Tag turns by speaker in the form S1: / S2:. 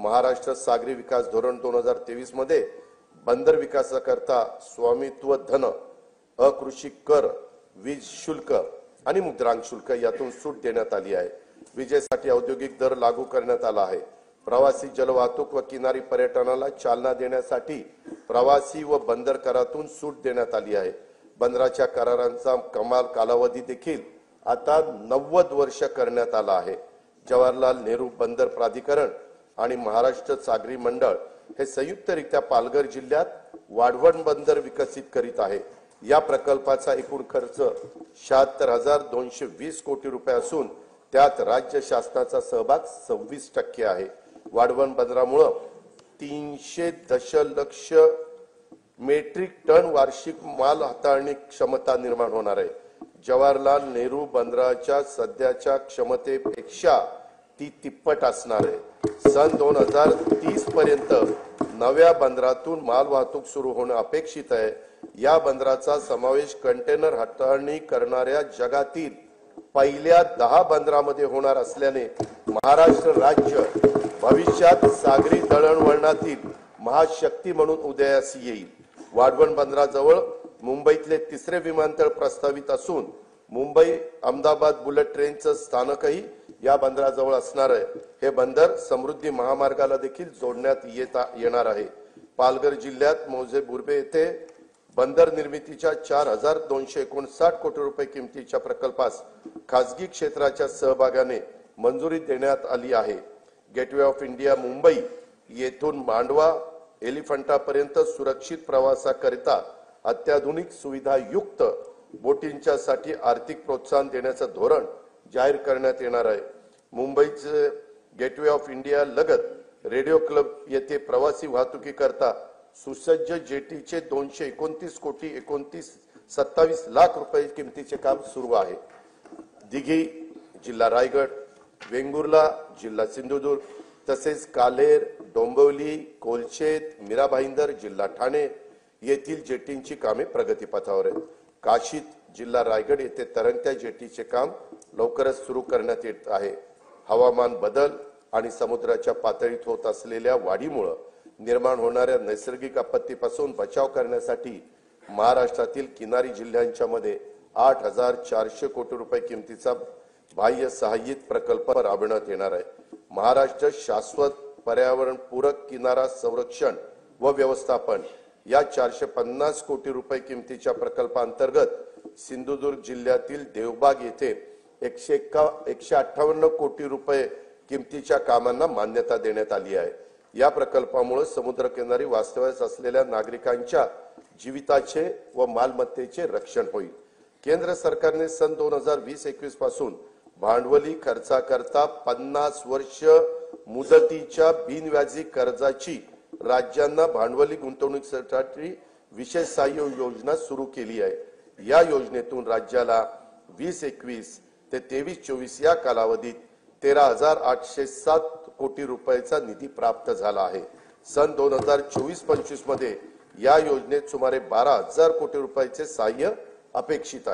S1: महाराष्ट्र सागरी विकास धोरण 2023 मध्ये बंदर विकासाकरता स्वामित्व धन, अकृषी कर, वीज शुल्क आणि मुद्रांक शुल्क यातून सूट देण्यात आली आहे। विजेसाठी औद्योगिक दर लागू करण्यात आला आहे। प्रवासी जलवाहतूक व किनारी पर्यटनाला चालना देण्यासाठी प्रवासी व बंदर करातून सूट देण्यात आली आहे। बंदराच्या करारांचा कमाल कालावधी देखील आता 90 वर्ष करण्यात आला आहे। जवाहरलाल नेहरू बंदर प्राधिकरण आणि महाराष्ट्र सागरी मंडळ हे संयुक्तरित्या पालघर जिल्ह्यात वाढवण बंदर विकसित करीत आहे। या प्रकल्पाचा एकूण खर्च 76,220 कोटी रुपये असून त्यात राज्य शासनाचा सहभाग 26% आहे। वाढवण बंदरामुळे 300 दशलक्ष मेट्रिक टन वार्षिक माल हाताळणी क्षमता निर्माण होणार आहे। जवाहरलाल नेहरू बंदराच्या सध्याच्या क्षमतेपेक्षा ती तिप्पट असणार आहे। सन 2030 पर्यंत नव्या बंदरातून माल वाहतूक सुरू होणे अपेक्षित आहे। या बंदराचा समावेश कंटेनर हाताळणी करणाऱ्या जगातील पहिल्या 10 बंदरांमध्ये होणार असल्याने महाराष्ट्र राज्य भविष्यात सागरी दळणवळणातील महाशक्ती म्हणून उदयास येईल। वाढवण बंदराजवळ मुंबईतले 3रे विमानतळ प्रस्तावित असून मुंबई अहमदाबाद बुलेट ट्रेनचं स्थानकही या बंदराजवळ असणार आहे। हे बंदर समृद्धी महामार्गाला देखील जोडण्यात येणार आहे। पालघर जिल्ह्यात मौजे बुर्बे येथे बंदर निर्मितीच्या 4,259 कोटी रुपये किमतीच्या प्रकल्पास खासगी क्षेत्राच्या सहभागाने मंजुरी देण्यात आली आहे। गेटवे ऑफ इंडिया मुंबई येथून मांडवा एलिफंटापर्यंत सुरक्षित प्रवासाकरिता अत्याधुनिक सुविधायुक्त बोटींच्यासाठी आर्थिक प्रोत्साहन देण्याचे धोरण जाहीर करण्यात येणार आहे। मुंबईचे गेटवे ऑफ इंडिया लगत रेडिओ क्लब येथे प्रवासी वाहतुकीकरता सुसज्ज जेटीचे 229 कोटी 27 लाख रुपये किमतीचे काम सुरू आहे। दिघी जिल्हा रायगड, वेंगुर्ला जिल्हा सिंधुदुर्ग तसेच कालेर, डोंबिवली, कोलशेत, मीरा भाईंदर जिल्हा ठाणे येथील जेटींची कामे प्रगतीपथावर आहेत। काशीद जिल्हा रायगड येथे तरंगत्या जेटीचे काम लवकरच सुरू करण्यात येत आहे। हवामान बदल आणि समुद्राच्या पातळीत होत असलेल्या वाढीमुळे निर्माण होणाऱ्या नैसर्गिक आपत्तीपासून बचाव करण्यासाठी महाराष्ट्रातील किनारी जिल्ह्यांच्या मध्ये 8,400 कोटी रुपये किमतीचा बाह्य सहाय्यित प्रकल्प राबवण्यात येणार आहे। महाराष्ट्र शाश्वत पर्यावरण पूरक किनारा संरक्षण व व्यवस्थापन या 450 कोटी रुपये किमतीच्या प्रकल्पांतर्गत सिंधुदुर्ग जिल्ह्यातील देवबाग येथे 158 कोटी रुपये किमतीच्या कामांना मान्यता देण्यात आली आहे। या प्रकल्पामुळे समुद्रकिनारी वास्तव्यास असलेल्या नागरिकांच्या जीविताचे व मालमत्तेचे रक्षण होईल। केंद्र सरकारने सन 2020-21 पासून भांडवली खर्चाकरता 50 वर्ष मुदतीच्या बिनव्याजी कर्जाची राज्यांना भांडवली गुंतवणुकीसाठी विशेष सहाय्य योजना सुरू केली आहे। या योजनेतून राज्याला 2021 ते 23-24 या कालावधीत 13,807 कोटी रुपयाचा निधी प्राप्त झाला आहे। सन 2024-25 मध्ये या योजनेत सुमारे 12,000 कोटी रुपयाचे सहाय्य अपेक्षित आहे।